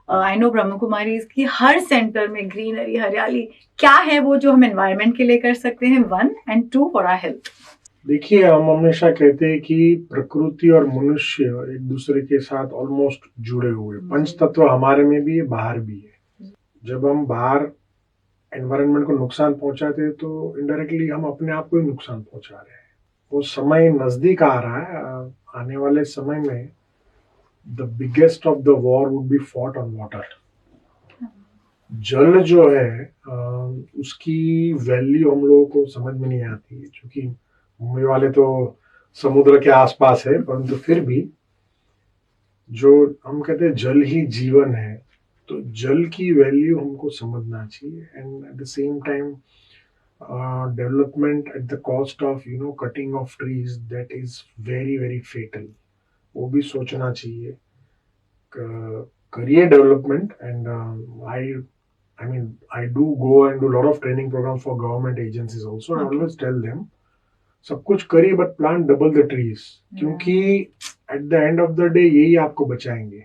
I know Brahma Kumari की हर centre में greenery, हरियाली, क्या है वो जो हम एनवायरनमेंट के लिए कर सकते हैं, 1 and 2 फॉर आवर हेल्थ? देखिए, हम हमेशा कहते हैं कि प्रकृति और मनुष्य एक दूसरे के साथ ऑलमोस्ट जुड़े हुए, पंच तत्व हमारे में भी है, बाहर भी है। जब हम बाहर एनवायरनमेंट को नुकसान पहुंचाते हैं तो इनडायरेक्टली हम अपने आप को ही नुकसान पहुंचा रहे हैं। वो समय नजदीक आ रहा है। आने वाले समय में the biggest of the war would be fought on water. जल जो है उसकी वैल्यू हम लोगों को समझ में नहीं आती है, क्योंकि मुंबई वाले तो समुद्र के आसपास है, परंतु फिर भी जो हम कहते हैं जल ही जीवन है, तो जल की वैल्यू हमको समझना चाहिए। And at the same time development at the cost of cutting of trees, that is very very fatal. वो भी सोचना चाहिए। करिए development. And I mean, I do go and do a lot of training programs for government agencies also. I always tell them, सब कुछ करिए but plant double the trees, क्योंकि at the end of the day यही आपको बचाएंगे।